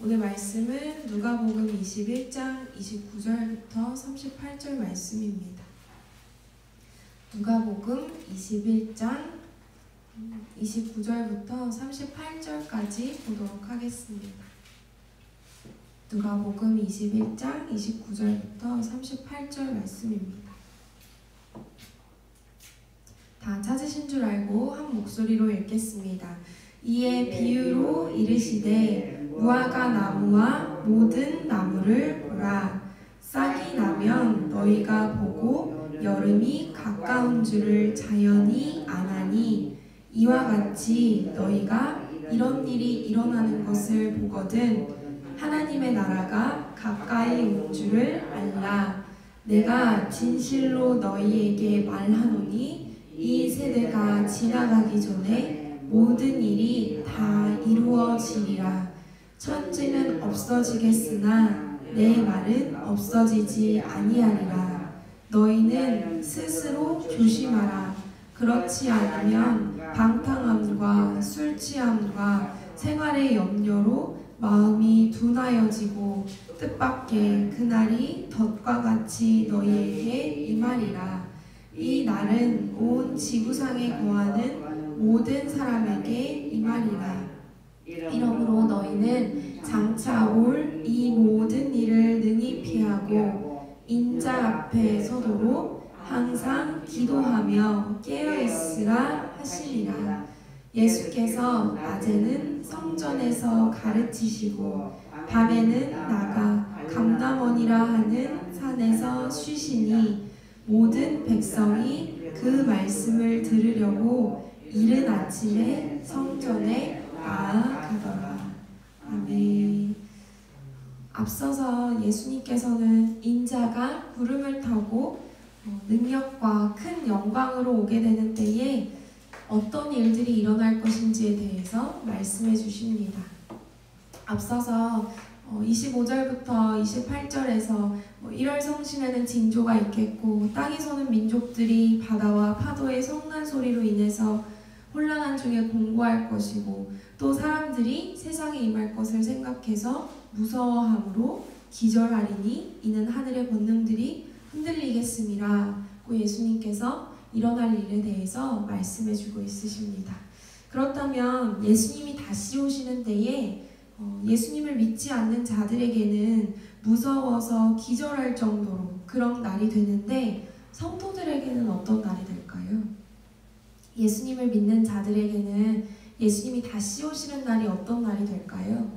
오늘 말씀은 누가복음 21장 29절부터 38절 말씀입니다. 누가복음 21장 29절부터 38절까지 보도록 하겠습니다. 누가복음 21장 29절부터 38절 말씀입니다. 다 찾으신 줄 알고 한 목소리로 읽겠습니다. 이에 비유로 이르시되 무화과 나무와 모든 나무를 보라. 싹이 나면 너희가 보고 여름이 가까운 줄을 자연히 아나니 이와 같이 너희가 이런 일이 일어나는 것을 보거든 하나님의 나라가 가까이 온 줄을 알라. 내가 진실로 너희에게 말하노니 이 세대가 지나가기 전에 모든 일이 다 이루어지리라. 천지는 없어지겠으나 내 말은 없어지지 아니하리라. 너희는 스스로 조심하라. 그렇지 않으면 방탕함과 술취함과 생활의 염려로 마음이 둔하여지고 뜻밖의 그날이 덫과 같이 너희에게 임하리라. 이 날은 온 지구상에 거하는 모든 사람에게 임하리라. 이러므로 너희는 장차 올 이 모든 일을 능히 피하고 인자 앞에 서도록 항상 기도하며 깨어있으라 하시리라. 예수께서 낮에는 성전에서 가르치시고 밤에는 나가 감람원이라 하는 산에서 쉬시니 모든 백성이 그 말씀을 들으려고 이른 아침에 성전에 나아가더라. 아멘. 앞서서 예수님께서는 인자가 구름을 타고 능력과 큰 영광으로 오게 되는 때에 어떤 일들이 일어날 것인지에 대해서 말씀해 주십니다. 앞서서 25절부터 28절에서 1월 성신에는 징조가 있겠고 땅이 서는 민족들이 바다와 파도의 성난 소리로 인해서 혼란한 중에 공고할 것이고 또 사람들이 세상에 임할 것을 생각해서 무서워함으로 기절하리니 이는 하늘의 권능들이 흔들리겠음이라 고 예수님께서 일어날 일에 대해서 말씀해 주고 있으십니다. 그렇다면 예수님이 다시 오시는 때에 예수님을 믿지 않는 자들에게는 무서워서 기절할 정도로 그런 날이 되는데 성도들에게는 어떤 날이 될까요? 예수님을 믿는 자들에게는 예수님이 다시 오시는 날이 어떤 날이 될까요?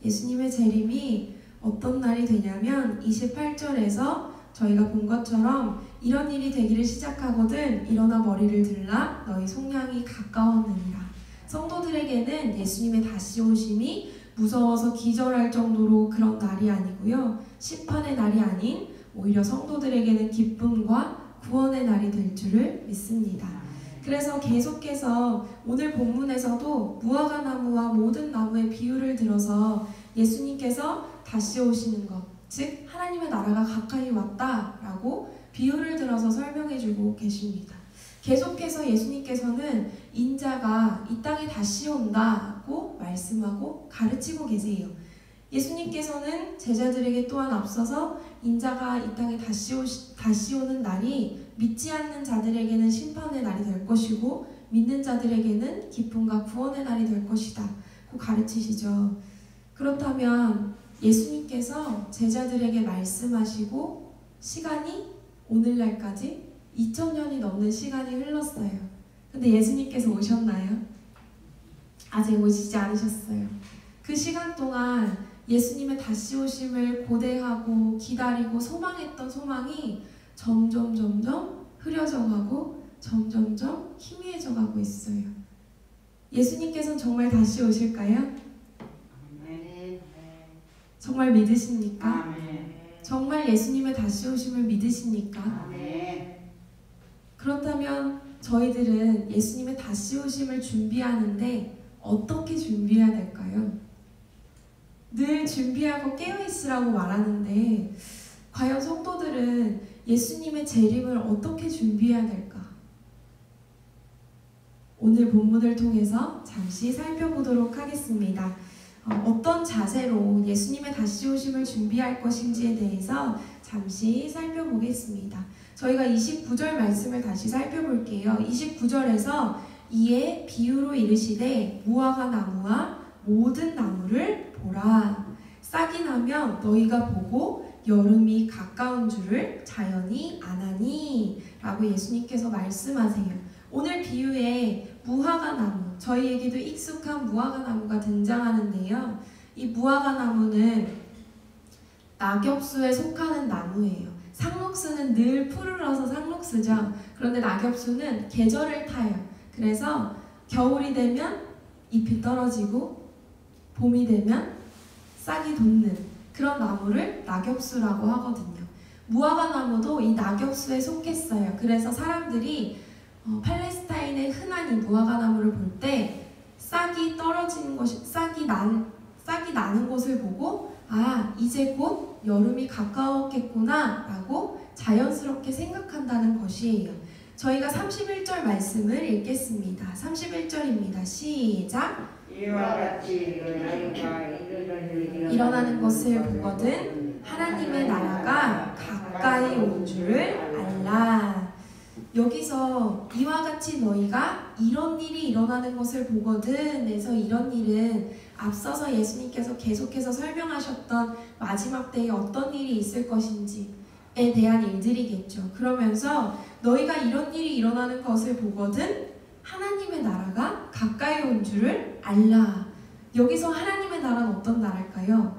예수님의 재림이 어떤 날이 되냐면 28절에서 저희가 본 것처럼 이런 일이 되기를 시작하거든 일어나 머리를 들라 너희 속량이 가까웠느니라. 성도들에게는 예수님의 다시 오심이 무서워서 기절할 정도로 그런 날이 아니고요. 심판의 날이 아닌 오히려 성도들에게는 기쁨과 구원의 날이 될 줄을 믿습니다. 그래서 계속해서 오늘 본문에서도 무화과 나무와 모든 나무의 비유를 들어서 예수님께서 다시 오시는 것, 즉 하나님의 나라가 가까이 왔다라고 비유를 들어서 설명해주고 계십니다. 계속해서 예수님께서는 인자가 이 땅에 다시 온다고 말씀하고 가르치고 계세요. 예수님께서는 제자들에게 또한 앞서서 인자가 이 땅에 다시 오는 날이 믿지 않는 자들에게는 심판의 날이 될 것이고 믿는 자들에게는 기쁨과 구원의 날이 될 것이다 고 가르치시죠. 그렇다면 예수님께서 제자들에게 말씀하시고 시간이 오늘날까지 2000년이 넘는 시간이 흘렀어요. 근데 예수님께서 오셨나요? 아직 오시지 않으셨어요. 그 시간 동안 예수님의 다시 오심을 고대하고 기다리고 소망했던 소망이 점점 흐려져가고 점점 희미해져가고 있어요. 예수님께서는 정말 다시 오실까요? 정말 믿으십니까? 정말 예수님의 다시 오심을 믿으십니까? 그렇다면 저희들은 예수님의 다시 오심을 준비하는데 어떻게 준비해야 될까요? 늘 준비하고 깨어있으라고 말하는데 과연 성도들은 예수님의 재림을 어떻게 준비해야 될까? 오늘 본문을 통해서 잠시 살펴보도록 하겠습니다. 어떤 자세로 예수님의 다시 오심을 준비할 것인지에 대해서 잠시 살펴보겠습니다. 저희가 29절 말씀을 다시 살펴볼게요. 29절에서 이에 비유로 이르시되 무화과 나무와 모든 나무를 보라. 싹이 나면 너희가 보고 여름이 가까운 줄을 자연히 아나니 라고 예수님께서 말씀하세요. 오늘 비유에 무화과 나무, 저희에게도 익숙한 무화과 나무가 등장하는데요. 이 무화과 나무는 낙엽수에 속하는 나무예요. 상록수는 늘 푸르러서 상록수죠. 그런데 낙엽수는 계절을 타요. 그래서 겨울이 되면 잎이 떨어지고 봄이 되면 싹이 돋는 그런 나무를 낙엽수라고 하거든요. 무화과 나무도 이 낙엽수에 속했어요. 그래서 사람들이 팔레스타인의 흔한 이 무화과 나무를 볼 때 싹이 떨어지는 것이 싹이 나는 곳을 보고 이제 곧 여름이 가까웠겠구나 라고 자연스럽게 생각한다는 것이에요. 저희가 31절 말씀을 읽겠습니다. 31절입니다. 시작! 이와 같이 일어나는 것을 보거든 하나님의 나라가 가까이 온 줄을 알라. 여기서 이와 같이 너희가 이런 일이 일어나는 것을 보거든 에서 이런 일은 앞서서 예수님께서 계속해서 설명하셨던 마지막 때에 어떤 일이 있을 것인지에 대한 일들이겠죠. 그러면서 너희가 이런 일이 일어나는 것을 보거든 하나님의 나라가 가까이 온 줄을 알라. 여기서 하나님의 나라는 어떤 나라일까요?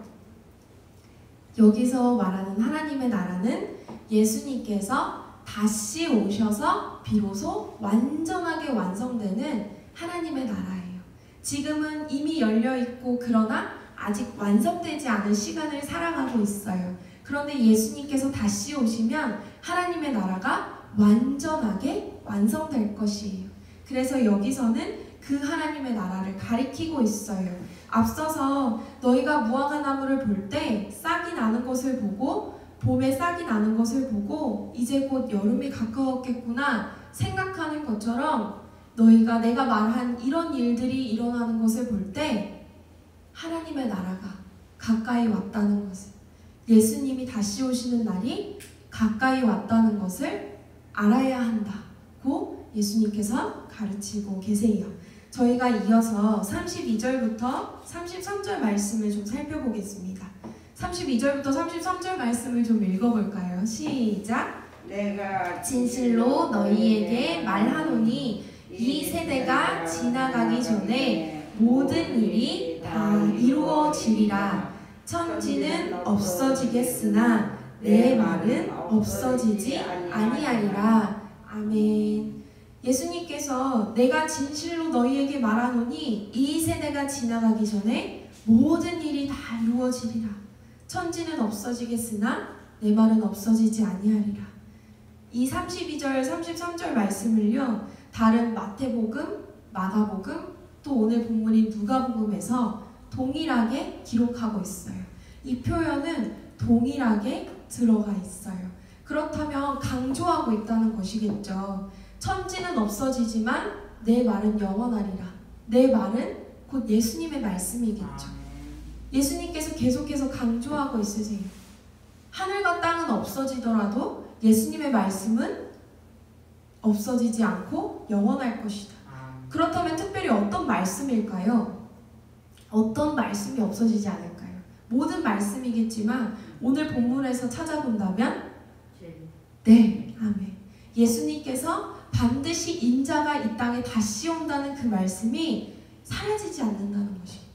여기서 말하는 하나님의 나라는 예수님께서 다시 오셔서 비로소 완전하게 완성되는 하나님의 나라예요. 지금은 이미 열려있고 그러나 아직 완성되지 않은 시간을 살아가고 있어요. 그런데 예수님께서 다시 오시면 하나님의 나라가 완전하게 완성될 것이에요. 그래서 여기서는 그 하나님의 나라를 가리키고 있어요. 앞서서 너희가 무화과 나무를 볼 때 싹이 나는 것을 보고 봄에 싹이 나는 것을 보고 이제 곧 여름이 가까웠겠구나 생각하는 것처럼 너희가 내가 말한 이런 일들이 일어나는 것을 볼 때 하나님의 나라가 가까이 왔다는 것을, 예수님이 다시 오시는 날이 가까이 왔다는 것을 알아야 한다고 예수님께서 가르치고 계세요. 저희가 이어서 32절부터 33절 말씀을 좀 살펴보겠습니다. 32절부터 33절 말씀을 좀 읽어볼까요? 시작! 내가 진실로 너희에게 말하노니 이 세대가 지나가기 전에 모든 일이 다 이루어지리라. 천지는 없어지겠으나 내 말은 없어지지 아니하리라. 아멘. 예수님께서 내가 진실로 너희에게 말하노니 이 세대가 지나가기 전에 모든 일이 다 이루어지리라. 천지는 없어지겠으나 내 말은 없어지지 아니하리라. 이 32절, 33절 말씀을요, 다른 마태복음, 마가복음, 또 오늘 본문인 누가복음에서 동일하게 기록하고 있어요. 이 표현은 동일하게 들어가 있어요. 그렇다면 강조하고 있다는 것이겠죠. 천지는 없어지지만 내 말은 영원하리라. 내 말은 곧 예수님의 말씀이겠죠. 예수님께서 계속해서 강조하고 있으세요. 하늘과 땅은 없어지더라도 예수님의 말씀은 없어지지 않고 영원할 것이다. 그렇다면 특별히 어떤 말씀일까요? 어떤 말씀이 없어지지 않을까요? 모든 말씀이겠지만 오늘 본문에서 찾아본다면 네, 아멘. 예수님께서 반드시 인자가 이 땅에 다시 온다는 그 말씀이 사라지지 않는다는 것이죠.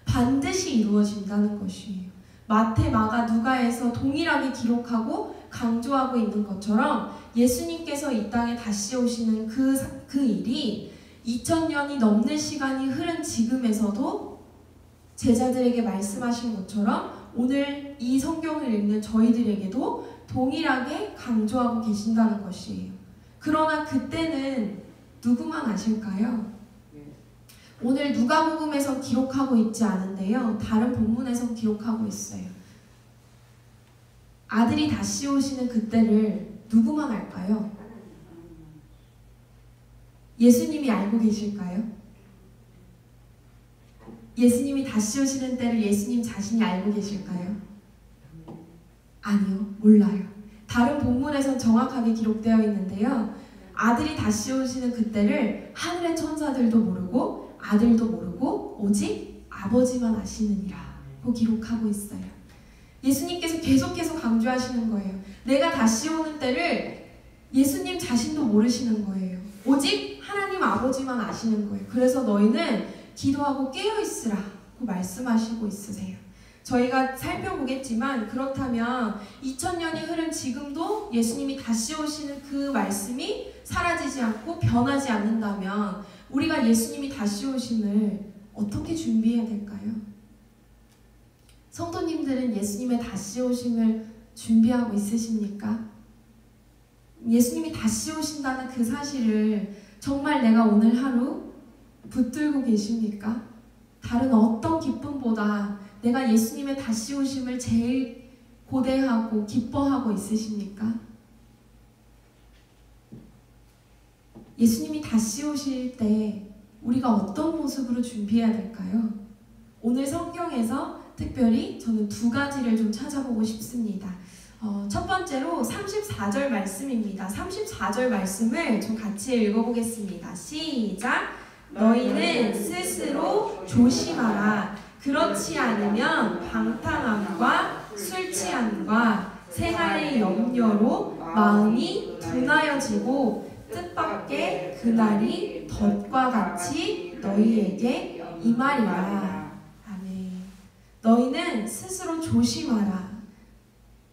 반드시 이루어진다는 것이에요. 마태, 마가, 누가에서 동일하게 기록하고 강조하고 있는 것처럼 예수님께서 이 땅에 다시 오시는 그 일이 2000년이 넘는 시간이 흐른 지금에서도 제자들에게 말씀하신 것처럼 오늘 이 성경을 읽는 저희들에게도 동일하게 강조하고 계신다는 것이에요. 그러나 그때는 누구만 아실까요? 오늘 누가복음에서 기록하고 있지 않은데요. 다른 본문에서 기록하고 있어요. 아들이 다시 오시는 그때를 누구만 알까요? 예수님이 알고 계실까요? 예수님이 다시 오시는 때를 예수님 자신이 알고 계실까요? 아니요, 몰라요. 다른 본문에선 정확하게 기록되어 있는데요. 아들이 다시 오시는 그때를 하늘의 천사들도 모르고 아들도 모르고 오직 아버지만 아시느니라고 기록하고 있어요. 예수님께서 계속해서 강조하시는 거예요. 내가 다시 오는 때를 예수님 자신도 모르시는 거예요. 오직 하나님 아버지만 아시는 거예요. 그래서 너희는 기도하고 깨어있으라고 말씀하시고 있으세요. 저희가 살펴보겠지만 그렇다면 2000년이 흐른 지금도 예수님이 다시 오시는 그 말씀이 사라지지 않고 변하지 않는다면 우리가 예수님이 다시 오심을 어떻게 준비해야 될까요? 성도님들은 예수님의 다시 오심을 준비하고 있으십니까? 예수님이 다시 오신다는 그 사실을 정말 내가 오늘 하루 붙들고 계십니까? 다른 어떤 기쁨보다 내가 예수님의 다시 오심을 제일 고대하고 기뻐하고 있으십니까? 예수님이 다시 오실 때 우리가 어떤 모습으로 준비해야 될까요? 오늘 성경에서 특별히 저는 두 가지를 좀 찾아보고 싶습니다. 첫 번째로 34절 말씀입니다. 34절 말씀을 좀 같이 읽어보겠습니다. 시작! 너희는 스스로 조심하라. 그렇지 않으면 방탕함과 술 취함과 생활의 염려로 마음이 둔하여지고 뜻밖의 그날이 덫과 같이 너희에게 임하리라. 아멘. 너희는 스스로 조심하라.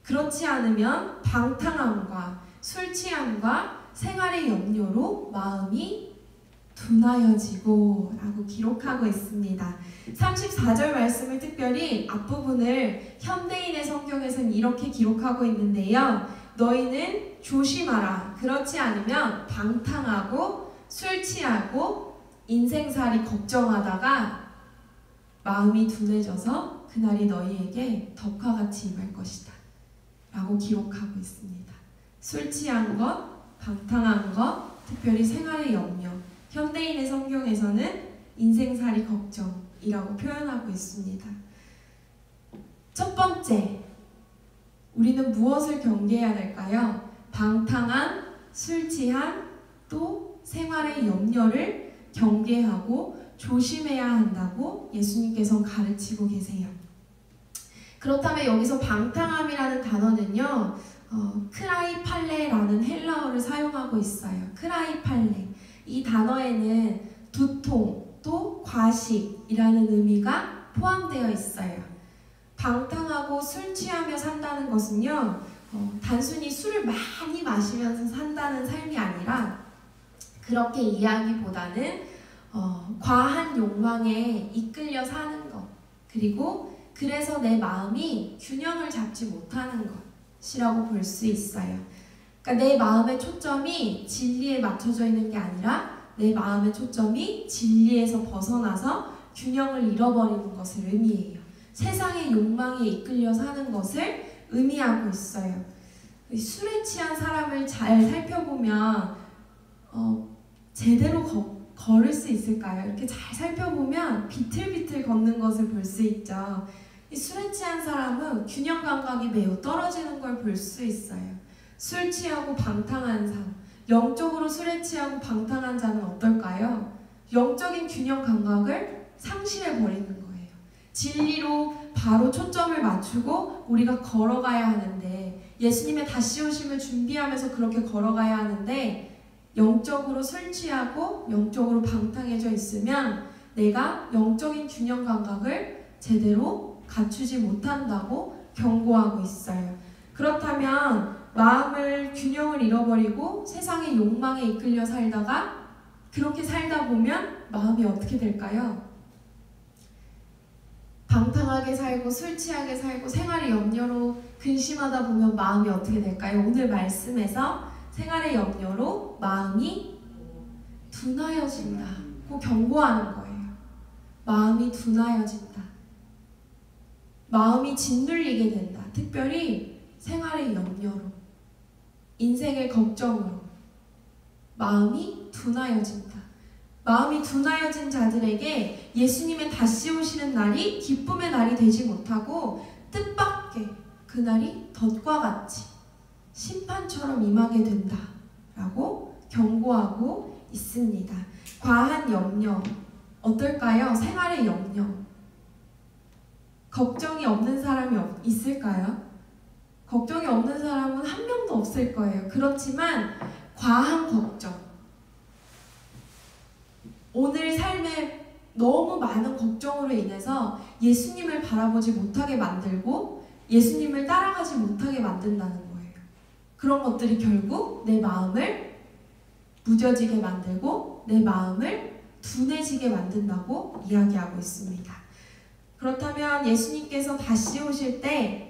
그렇지 않으면 방탕함과 술 취함과 생활의 염려로 마음이 둔하여지고 라고 기록하고 있습니다. 34절 말씀을 특별히 앞부분을 현대인의 성경에서는 이렇게 기록하고 있는데요. 너희는 조심하라. 그렇지 않으면 방탕하고 술 취하고 인생살이 걱정하다가 마음이 둔해져서 그날이 너희에게 덕과 같이 임할 것이다 라고 기록하고 있습니다. 술 취한 것, 방탕한 것, 특별히 생활의 염려, 현대인의 성경에서는 인생살이 걱정이라고 표현하고 있습니다. 첫 번째, 우리는 무엇을 경계해야 될까요? 방탕한, 술 취한, 또 생활의 염려를 경계하고 조심해야 한다고 예수님께서 가르치고 계세요. 그렇다면 여기서 방탕함이라는 단어는요, 크라이팔레라는 헬라어를 사용하고 있어요. 크라이팔레. 이 단어에는 두통, 또 과식이라는 의미가 포함되어 있어요. 방탕하고 술 취하며 산다는 것은요, 단순히 술을 많이 마시면서 산다는 삶이 아니라 그렇게 이해하기보다는 과한 욕망에 이끌려 사는 것, 그리고 그래서 내 마음이 균형을 잡지 못하는 것이라고 볼 수 있어요. 그러니까 내 마음의 초점이 진리에 맞춰져 있는 게 아니라 내 마음의 초점이 진리에서 벗어나서 균형을 잃어버리는 것을 의미해요. 세상의 욕망에 이끌려 사는 것을 의미하고 있어요. 술에 취한 사람을 잘 살펴보면 제대로 걸을 수 있을까요? 이렇게 잘 살펴보면 비틀비틀 걷는 것을 볼 수 있죠. 이 술에 취한 사람은 균형 감각이 매우 떨어지는 걸 볼 수 있어요. 술 취하고 방탕한 삶, 영적으로 술에 취하고 방탕한 자는 어떨까요? 영적인 균형 감각을 상실해 버리는 거예요. 진리로 바로 초점을 맞추고 우리가 걸어가야 하는데, 예수님의 다시 오심을 준비하면서 그렇게 걸어가야 하는데, 영적으로 술 취하고 영적으로 방탕해져 있으면 내가 영적인 균형 감각을 제대로 갖추지 못한다고 경고하고 있어요. 그렇다면 마음을 균형을 잃어버리고 세상의 욕망에 이끌려 살다가 그렇게 살다 보면 마음이 어떻게 될까요? 방탕하게 살고 술 취하게 살고 생활의 염려로 근심하다 보면 마음이 어떻게 될까요? 오늘 말씀에서 생활의 염려로 마음이 둔하여진다고 경고하는 거예요. 마음이 둔하여진다. 마음이 짓눌리게 된다. 특별히 생활의 염려로, 인생의 걱정으로 마음이 둔하여진다. 마음이 둔하여진 자들에게 예수님의 다시 오시는 날이 기쁨의 날이 되지 못하고 뜻밖의 그날이 덫과 같이 심판처럼 임하게 된다라고 경고하고 있습니다. 과한 염려 어떨까요? 생활의 염려. 걱정이 없는 사람이 있을까요? 걱정이 없는 사람은 한 명도 없을 거예요. 그렇지만 과한 걱정, 오늘 삶에 너무 많은 걱정으로 인해서 예수님을 바라보지 못하게 만들고 예수님을 따라가지 못하게 만든다는 거예요. 그런 것들이 결국 내 마음을 무뎌지게 만들고 내 마음을 둔해지게 만든다고 이야기하고 있습니다. 그렇다면 예수님께서 다시 오실 때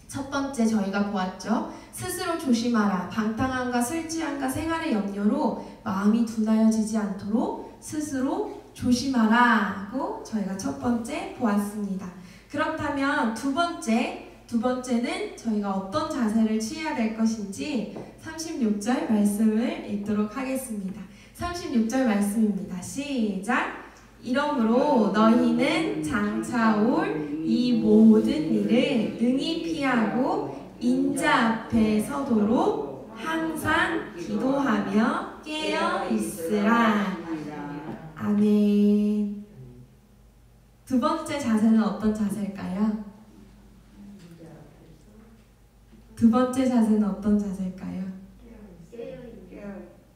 첫 번째 저희가 보았죠. 스스로 조심하라. 방탕함과 술취함과 생활의 염려로 마음이 둔하여지지 않도록 스스로 조심하라고 저희가 첫 번째 보았습니다. 그렇다면 두 번째는 저희가 어떤 자세를 취해야 될 것인지 36절 말씀을 읽도록 하겠습니다. 36절 말씀입니다. 시작! 이러므로 너희는 장차 올 이 모든 일을 능히 피하고 인자 앞에 서도록 항상 기도하며 깨어 있으라. 아멘. 두 번째 자세는 어떤 자세일까요? 두 번째 자세는 어떤 자세일까요?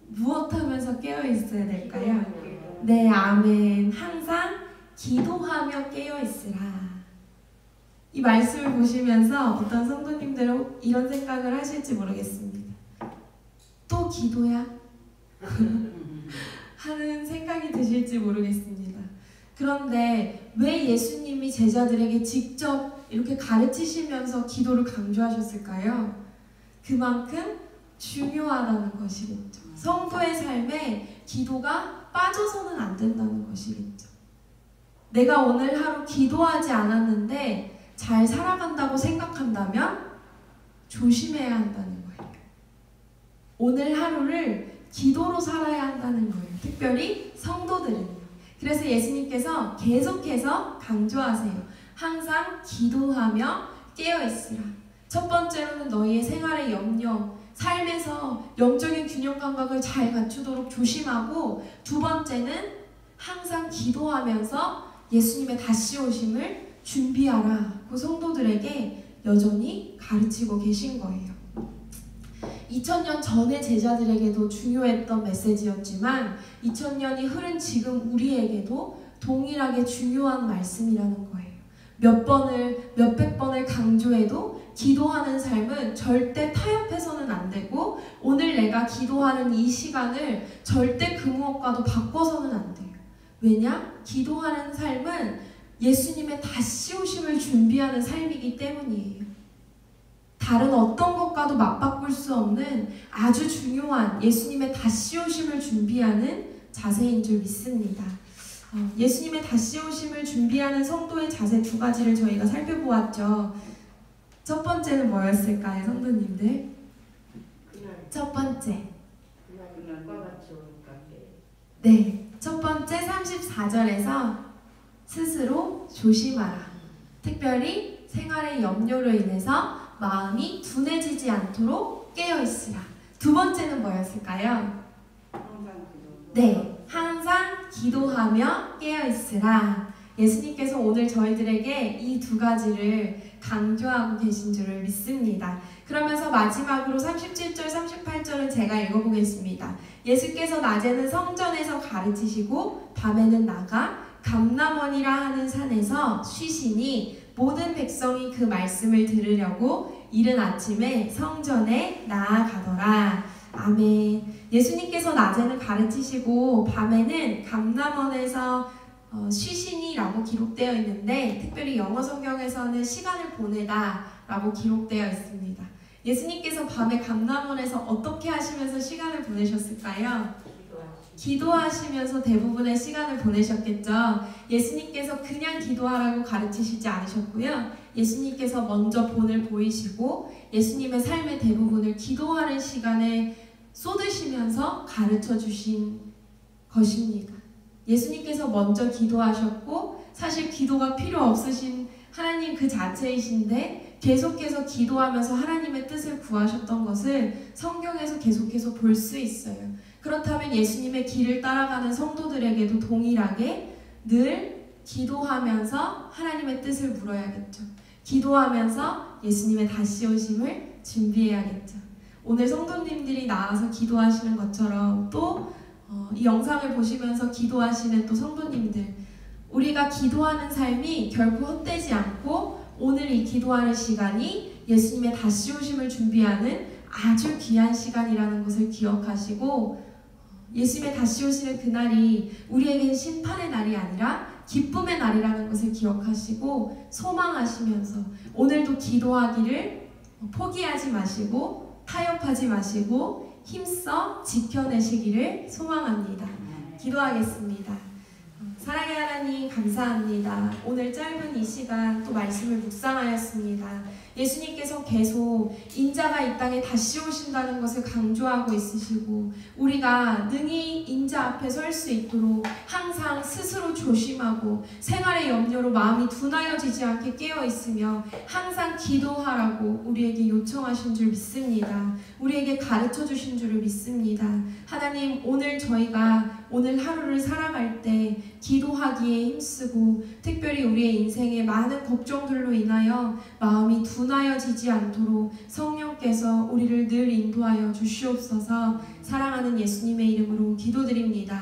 무엇 하면서 깨어 있어야 될까요? 네, 아멘. 항상 기도하며 깨어 있으라. 이 말씀을 보시면서 어떤 성도님들은 이런 생각을 하실지 모르겠습니다. 또 기도야? 하는 생각이 드실지 모르겠습니다. 그런데 왜 예수님이 제자들에게 직접 이렇게 가르치시면서 기도를 강조하셨을까요? 그만큼 중요하다는 것이겠죠. 성도의 삶에 기도가 빠져서는 안 된다는 것이겠죠. 내가 오늘 하루 기도하지 않았는데 잘 살아간다고 생각한다면 조심해야 한다는 거예요. 오늘 하루를 기도로 살아야 한다는 거예요. 특별히 성도들은요. 그래서 예수님께서 계속해서 강조하세요. 항상 기도하며 깨어있으라. 첫 번째로는 너희의 생활의 염려, 삶에서 영적인 균형 감각을 잘 갖추도록 조심하고, 두 번째는 항상 기도하면서 예수님의 다시 오심을 준비하라. 그 성도들에게 여전히 가르치고 계신 거예요. 2000년 전의 제자들에게도 중요했던 메시지였지만 2000년이 흐른 지금 우리에게도 동일하게 중요한 말씀이라는 거예요. 몇백 번을 강조해도 기도하는 삶은 절대 타협해서는 안 되고, 오늘 내가 기도하는 이 시간을 절대 그 무엇과도 바꿔서는 안 돼요. 왜냐? 기도하는 삶은 예수님의 다시 오심을 준비하는 삶이기 때문이에요. 다른 어떤 것과도 맞바꿀 수 없는 아주 중요한 예수님의 다시 오심을 준비하는 자세인 줄 믿습니다. 예수님의 다시 오심을 준비하는 성도의 자세 두 가지를 저희가 살펴보았죠. 첫 번째는 뭐였을까요, 성도님들? 첫 번째. 네, 첫 번째 34절에서 스스로 조심하라. 특별히 생활의 염려로 인해서 마음이 둔해지지 않도록 깨어있으라. 두 번째는 뭐였을까요? 네, 항상 기도하며 깨어있으라. 예수님께서 오늘 저희들에게 이 두 가지를 강조하고 계신 줄을 믿습니다. 그러면서 마지막으로 37절, 38절은 제가 읽어보겠습니다. 예수께서 낮에는 성전에서 가르치시고 밤에는 나가 감람원이라 하는 산에서 쉬시니 모든 백성이 그 말씀을 들으려고 이른 아침에 성전에 나아가더라. 아멘. 예수님께서 낮에는 가르치시고 밤에는 감람원에서 쉬시니라고 기록되어 있는데, 특별히 영어 성경에서는 시간을 보내다 라고 기록되어 있습니다. 예수님께서 밤에 감람원에서 어떻게 하시면서 시간을 보내셨을까요? 기도하시면서 대부분의 시간을 보내셨겠죠. 예수님께서 그냥 기도하라고 가르치시지 않으셨고요. 예수님께서 먼저 본을 보이시고 예수님의 삶의 대부분을 기도하는 시간에 쏟으시면서 가르쳐 주신 것입니다. 예수님께서 먼저 기도하셨고 사실 기도가 필요 없으신 하나님 그 자체이신데 계속해서 기도하면서 하나님의 뜻을 구하셨던 것을 성경에서 계속해서 볼 수 있어요. 그렇다면 예수님의 길을 따라가는 성도들에게도 동일하게 늘 기도하면서 하나님의 뜻을 물어야겠죠. 기도하면서 예수님의 다시 오심을 준비해야겠죠. 오늘 성도님들이 나와서 기도하시는 것처럼 또 이 영상을 보시면서 기도하시는 또 성도님들, 우리가 기도하는 삶이 결코 헛되지 않고 오늘 이 기도하는 시간이 예수님의 다시 오심을 준비하는 아주 귀한 시간이라는 것을 기억하시고 예수님의 다시 오시는 그날이 우리에겐 심판의 날이 아니라 기쁨의 날이라는 것을 기억하시고 소망하시면서 오늘도 기도하기를 포기하지 마시고 타협하지 마시고 힘써 지켜내시기를 소망합니다. 기도하겠습니다. 사랑의 하나님 감사합니다. 오늘 짧은 이 시간 또 말씀을 묵상하였습니다. 예수님께서 계속 인자가 이 땅에 다시 오신다는 것을 강조하고 있으시고 우리가 능히 인자 앞에 설 수 있도록 항상 스스로 조심하고 생활의 염려로 마음이 둔하여지지 않게 깨어있으며 항상 기도하라고 우리에게 요청하신 줄 믿습니다. 우리에게 가르쳐 주신 줄을 믿습니다. 하나님, 오늘 저희가 오늘 하루를 살아갈 때 기도하기에 힘쓰고 특별히 우리의 인생에 많은 걱정들로 인하여 마음이 둔하여지지 않도록 성령께서 우리를 늘 인도하여 주시옵소서. 사랑하는 예수님의 이름으로 기도드립니다.